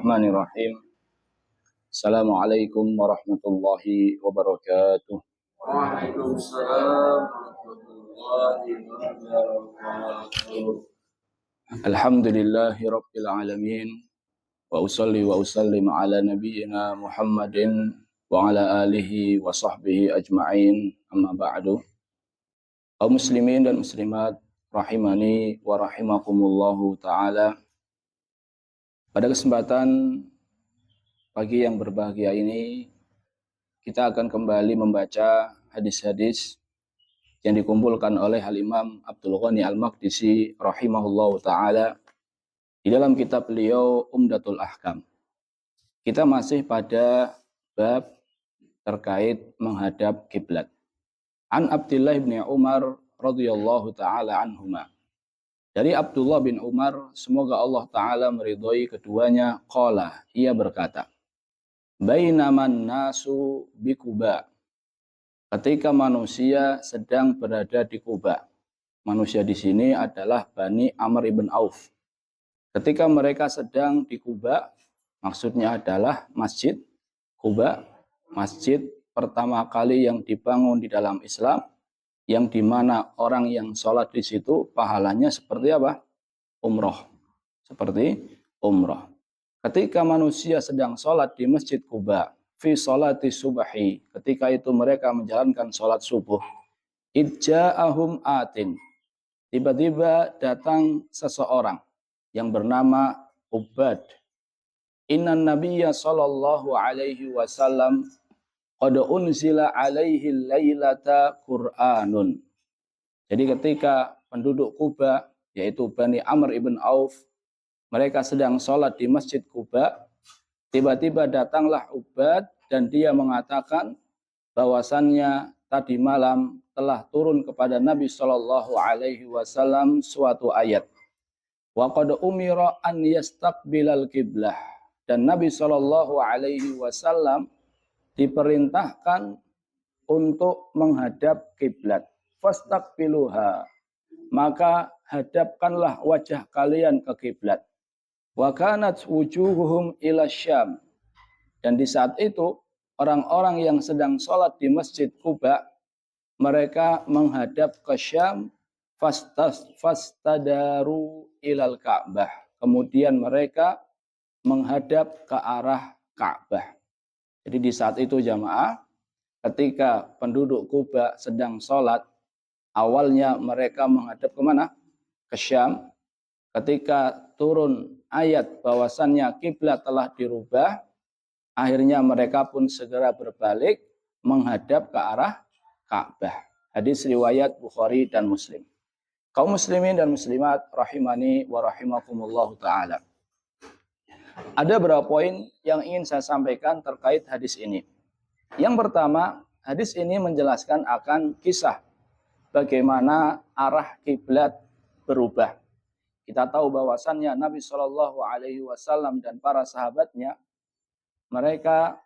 Bismillahirrahmanirrahim. Assalamualaikum warahmatullahi wabarakatuh. Waalaikumsalam warahmatullahi wabarakatuh. Alhamdulillahi rabbil alamin. Wa usalli wa usallim ala nabiyyina Muhammadin wa ala alihi wa sahbihi ajma'in. Amma ba'du. Kaum muslimin dan muslimat rahimani wa rahimakumullahu ta'ala. Pada kesempatan pagi yang berbahagia ini, kita akan kembali membaca hadis-hadis yang dikumpulkan oleh Al-Imam Abdul Ghani Al-Maqdisi rahimahullahu ta'ala di dalam kitab beliau Umdatul Ahkam. Kita masih pada bab terkait menghadap kiblat. An Abdullah bin Umar radhiyallahu ta'ala anhuma. Dari Abdullah bin Umar, semoga Allah ta'ala meridhai keduanya, qala, ia berkata, bainaman nasu bi Quba. Ketika manusia sedang berada di Quba. Manusia di sini adalah Bani Amr ibn Auf. Ketika mereka sedang di Quba, maksudnya adalah Masjid Quba, masjid pertama kali yang dibangun di dalam Islam, yang dimana orang yang sholat di situ pahalanya seperti apa? Umroh. Seperti umroh. Ketika manusia sedang sholat di Masjid Quba, fi sholati subahi, ketika itu mereka menjalankan sholat subuh, idja'ahum atin, tiba-tiba datang seseorang yang bernama Ubad. Innan nabiyya sallallahu alaihi wasallam qad unzila alaihi lailata Qur'anun. Jadi ketika penduduk Quba, yaitu Bani Amr ibn Auf, mereka sedang sholat di Masjid Quba, tiba-tiba datanglah Ubad dan dia mengatakan bahwasannya tadi malam telah turun kepada Nabi Shallallahu Alaihi Wasallam suatu ayat. Wa qad umira an yastaqbilal qiblah, dan Nabi Shallallahu Alaihi Wasallam diperintahkan untuk menghadap kiblat. Fastaqbiluha, maka hadapkanlah wajah kalian ke kiblat. Wa kanat wujuhuhum ila Syam, dan di saat itu orang-orang yang sedang sholat di Masjid Quba, mereka menghadap ke Syam, fastadaru ilal Ka'bah. Kemudian mereka menghadap ke arah Ka'bah. Jadi di saat itu jamaah, ketika penduduk Quba sedang sholat, awalnya mereka menghadap kemana? Ke Syam. Ketika turun ayat bahwasannya kiblat telah dirubah, akhirnya mereka pun segera berbalik menghadap ke arah Ka'bah. Hadis riwayat Bukhari dan Muslim. Kaum muslimin dan muslimat rahimani wa rahimakumullahu ta'ala. Ada beberapa poin yang ingin saya sampaikan terkait hadis ini. Yang pertama, hadis ini menjelaskan akan kisah bagaimana arah kiblat berubah. Kita tahu bahwasannya Nabi Shallallahu Alaihi Wasallam dan para sahabatnya, mereka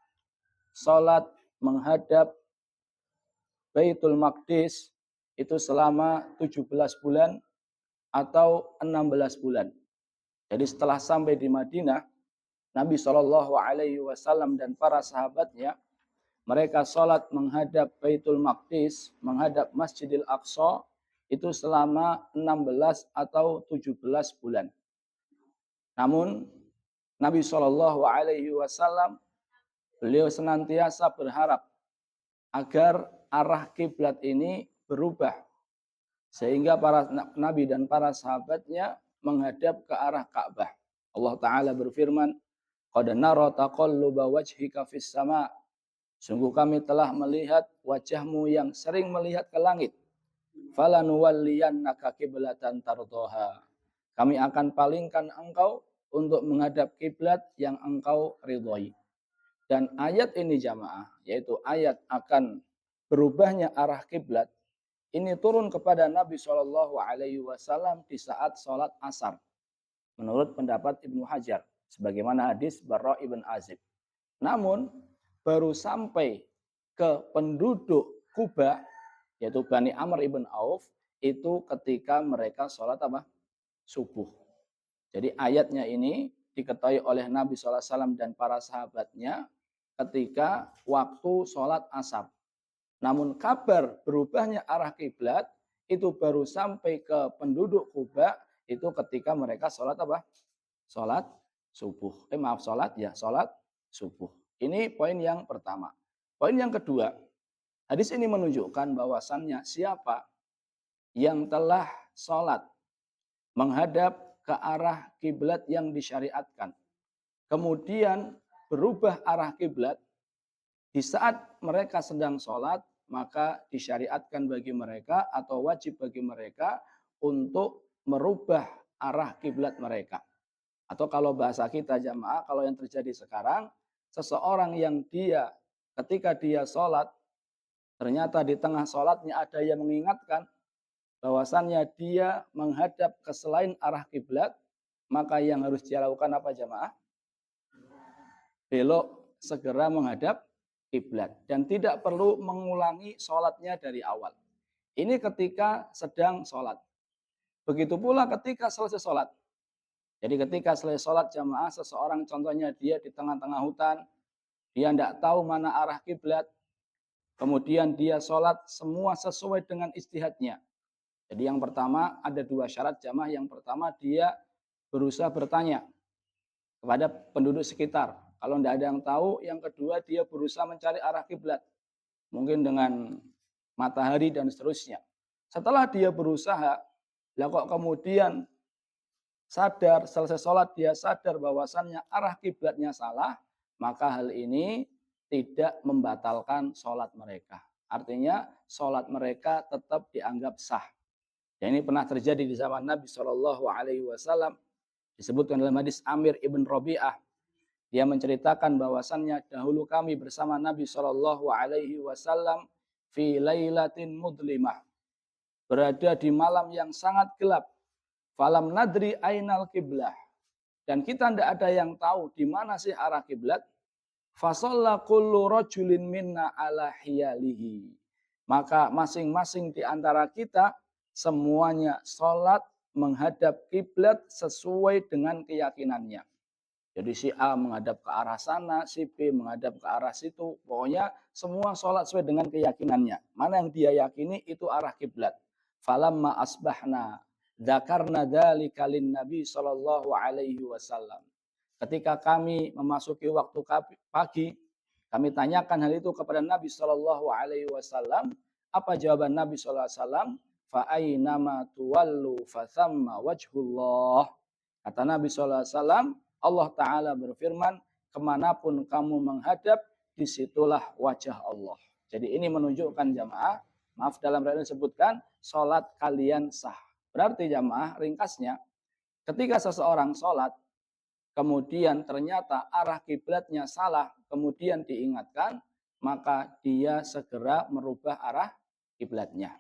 sholat menghadap Baitul Maqdis itu selama 17 bulan atau 16 bulan. Jadi setelah sampai di Madinah, Nabi Shallallahu Alaihi Wasallam dan para sahabatnya, mereka sholat menghadap Baitul Maqdis, menghadap Masjidil Aqsa, itu selama 16 atau 17 bulan. Namun, Nabi Shallallahu Alaihi Wasallam, beliau senantiasa berharap agar arah kiblat ini berubah, sehingga para nabi dan para sahabatnya menghadap ke arah Ka'bah. Allah Ta'ala berfirman, qad nara taqalluba wajhika fis sama', sungguh kami telah melihat wajahmu yang sering melihat ke langit. Falanuwalliyannaka qiblatan tardoha, kami akan palingkan engkau untuk menghadap kiblat yang engkau ridhoi. Dan ayat ini jamaah, yaitu ayat akan berubahnya arah kiblat, ini turun kepada Nabi Shallallahu Alaihi Wasallam di saat sholat asar. Menurut pendapat Ibnu Hajar, sebagaimana hadis Barra ibn Azib. Namun baru sampai ke penduduk Quba, yaitu Bani Amr ibn Auf, itu ketika mereka sholat apa? Subuh. Jadi ayatnya ini diketahui oleh Nabi SAW dan para sahabatnya ketika waktu sholat asar. Namun kabar berubahnya arah kiblat itu baru sampai ke penduduk Kuba itu ketika mereka sholat apa? Sholat subuh. Sholat subuh. Ini poin yang pertama. Poin yang kedua, hadis ini menunjukkan bahwasannya siapa yang telah sholat menghadap ke arah kiblat yang disyariatkan, kemudian berubah arah kiblat di saat mereka sedang sholat, maka disyariatkan bagi mereka atau wajib bagi mereka untuk merubah arah kiblat mereka. Atau kalau bahasa kita jamaah, kalau yang terjadi sekarang, seseorang yang dia ketika dia sholat, ternyata di tengah sholatnya ada yang mengingatkan bahwasannya dia menghadap ke selain arah kiblat, maka yang harus dia lakukan apa jamaah? Belok segera menghadap kiblat dan tidak perlu mengulangi sholatnya dari awal. Ini ketika sedang sholat. Begitu pula ketika selesai sholat. Jadi ketika selesai sholat jamaah, seseorang contohnya dia di tengah-tengah hutan, dia tidak tahu mana arah kiblat, kemudian dia sholat semua sesuai dengan istihadnya. Jadi yang pertama ada dua syarat jamaah. Yang pertama dia berusaha bertanya kepada penduduk sekitar. Kalau tidak ada yang tahu, yang kedua dia berusaha mencari arah kiblat. Mungkin dengan matahari dan seterusnya. Setelah dia berusaha, lah kok kemudian sadar, selesai sholat dia sadar bahwasannya arah kiblatnya salah, maka hal ini tidak membatalkan sholat mereka. Artinya sholat mereka tetap dianggap sah. Dan ini pernah terjadi di zaman Nabi SAW. Disebutkan dalam hadis Amir ibn Rabi'ah. Dia menceritakan bahwasannya dahulu kami bersama Nabi SAW fi lailatin mudlimah. Berada di malam yang sangat gelap. Falam nadri ainal kiblah. Dan kita tidak ada yang tahu di mana sih arah kiblat. Fasalla kullu rajulin minna ala hiyalihi. Maka masing-masing di antara kita semuanya sholat menghadap kiblat sesuai dengan keyakinannya. Jadi si A menghadap ke arah sana, si B menghadap ke arah situ. Pokoknya semua sholat sesuai dengan keyakinannya. Mana yang dia yakini itu arah kiblat. Falamma asbahna dzakarna dzalika lin-nabi sallallahu alaihi wasallam. Ketika kami memasuki waktu pagi, kami tanyakan hal itu kepada Nabi sallallahu alaihi wasallam. Apa jawaban Nabi sallallahu alaihi wasallam? Fa aynama tuwallu fa thamma wajhullah. Kata Nabi sallallahu alaihi wasallam, Allah Ta'ala berfirman, kemanapun kamu menghadap, disitulah wajah Allah. Jadi ini menunjukkan jamaah, maaf dalam riwayat disebutkan, sholat kalian sah. Berarti jamaah, ringkasnya, ketika seseorang sholat, kemudian ternyata arah kiblatnya salah, kemudian diingatkan, maka dia segera merubah arah kiblatnya.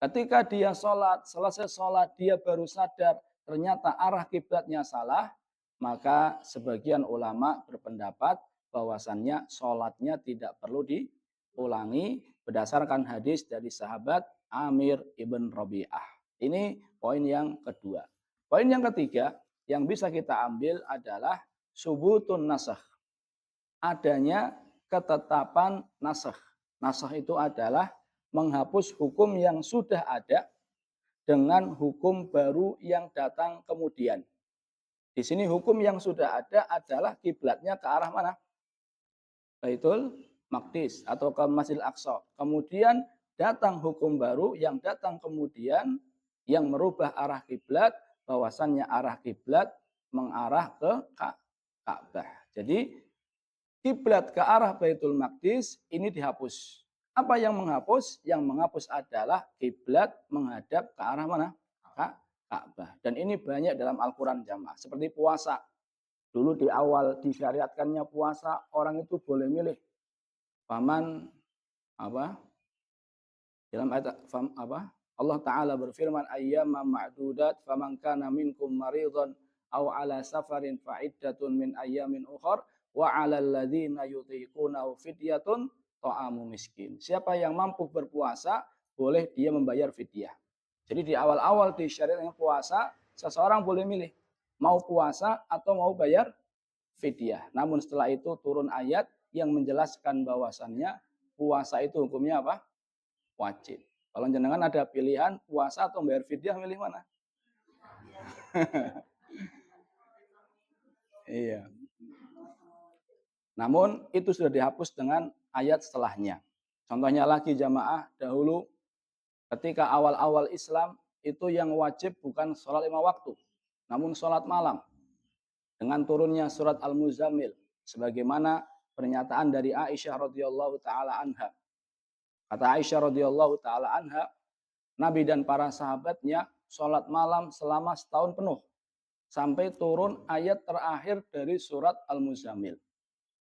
Ketika dia sholat, selesai sholat, dia baru sadar, ternyata arah kiblatnya salah, maka sebagian ulama berpendapat bahwasannya sholatnya tidak perlu diulangi berdasarkan hadis dari sahabat Amir ibn Rabi'ah. Ini poin yang kedua. Poin yang ketiga yang bisa kita ambil adalah subutun nasakh. Adanya ketetapan nasakh. Nasakh itu adalah menghapus hukum yang sudah ada dengan hukum baru yang datang kemudian. Di sini hukum yang sudah ada adalah kiblatnya ke arah mana? Baitul Maqdis atau ke Masjidil Aqsa. Kemudian datang hukum baru yang datang kemudian yang merubah arah kiblat, bahwasannya arah kiblat mengarah ke Ka'bah. Jadi kiblat ke arah Baitul Maqdis ini dihapus. Apa yang menghapus? Yang menghapus adalah kiblat menghadap ke arah mana? Ka'bah. Dan ini banyak dalam Al-Quran jamaah. Seperti puasa. Dulu di awal disyariatkannya puasa, orang itu boleh milih. Faman apa? Dalam ayat apa? Allah Ta'ala berfirman, ayyama ma'dudat, faman kana minkum maridhan, aw ala safarin fa'iddatun min ayyamin ukhar, wa ala alladhina yutiqunahu fidyatun ta'amu miskin. Siapa yang mampu berpuasa, boleh dia membayar fidyah. Jadi di awal-awal di syariat yang puasa, seseorang boleh milih. mau puasa atau mau bayar fidyah. Namun setelah itu turun ayat yang menjelaskan bahwasannya puasa itu hukumnya apa? Wajib. Kalau jenengan ada pilihan puasa atau bayar fidyah, milih mana? Iya. Namun itu sudah dihapus dengan ayat setelahnya. Contohnya lagi jamaah, dahulu ketika awal-awal Islam itu yang wajib bukan sholat 5 waktu, namun sholat malam. Dengan turunnya surat Al-Muzammil, sebagaimana pernyataan dari Aisyah radhiyallahu taala anha. Kata Aisyah radhiyallahu taala anha, Nabi dan para sahabatnya sholat malam selama setahun penuh sampai turun ayat terakhir dari surat Al-Muzammil.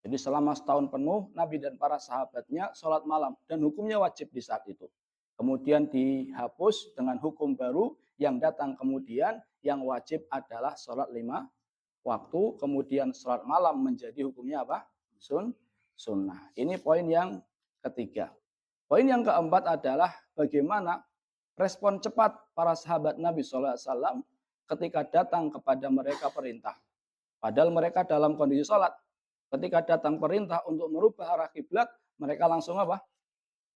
Jadi selama setahun penuh Nabi dan para sahabatnya sholat malam dan hukumnya wajib di saat itu. Kemudian dihapus dengan hukum baru yang datang kemudian, yang wajib adalah sholat 5 waktu, kemudian sholat malam menjadi hukumnya apa? Sunnah. Ini poin yang ketiga. Poin yang keempat adalah bagaimana respon cepat para sahabat Nabi SAW ketika datang kepada mereka perintah. Padahal mereka dalam kondisi sholat. Ketika datang perintah untuk merubah arah kiblat, mereka langsung apa?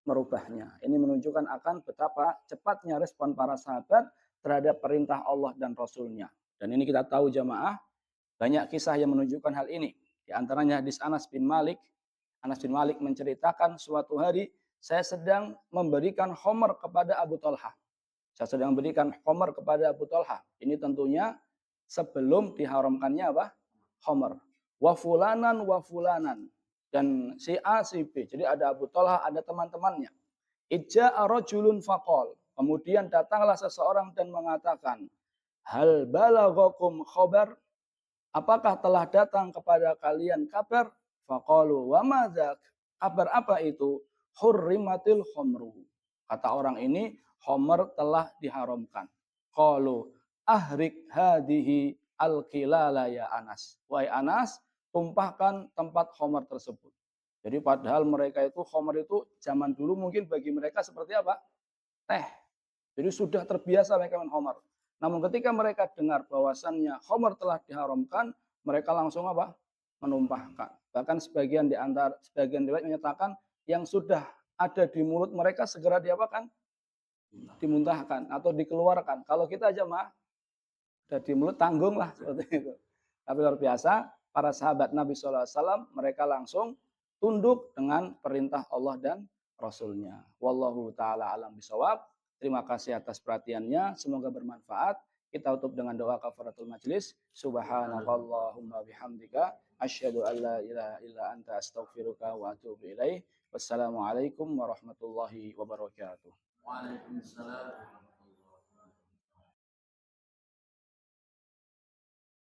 Merubahnya. Ini menunjukkan akan betapa cepatnya respon para sahabat terhadap perintah Allah dan Rasulnya. Dan ini kita tahu jamaah, banyak kisah yang menunjukkan hal ini. Di antaranya hadis Anas bin Malik. Anas bin Malik menceritakan suatu hari saya sedang memberikan khomer kepada Abu Talha. Saya sedang memberikan khomer kepada Abu Talha. Ini tentunya sebelum diharamkannya apa? Khomer. Wa fulanan. Dan si A, si B. Jadi ada Abu Talha, ada teman-temannya. Ijja'a rajulun faqal. Kemudian datanglah seseorang dan mengatakan, hal balaghakum khabar? Apakah telah datang kepada kalian kabar? Faqalu wa madzak? Kabar apa itu? Hurrimatil khomru. Kata orang ini, khomer telah diharamkan. Qalu ahrik hadihi al-kilala ya Anas. Wahai Anas, tumpahkan tempat khomer tersebut. Jadi padahal mereka itu, khomer itu zaman dulu mungkin bagi mereka seperti apa? Teh. Jadi sudah terbiasa mereka minum khomer. Namun ketika mereka dengar bahwasannya khomer telah diharamkan, mereka langsung apa? Menumpahkan. Bahkan sebagian riwayat menyatakan yang sudah ada di mulut mereka segera diapakan? Dimuntahkan atau dikeluarkan. Kalau kita aja mah udah di mulut tanggung lah seperti itu. Tapi luar biasa, para sahabat Nabi SAW mereka langsung tunduk dengan perintah Allah dan Rasulnya. Wallahu ta'ala alam bisawab. Terima kasih atas perhatiannya. Semoga bermanfaat. Kita tutup dengan doa kafaratul majlis. Subhanakallahumma bihamdika. Asyhadu an la ilaha illa anta astaghfiruka wa atubu ilaih. Wassalamualaikum warahmatullahi wabarakatuh. Waalaikumsalam.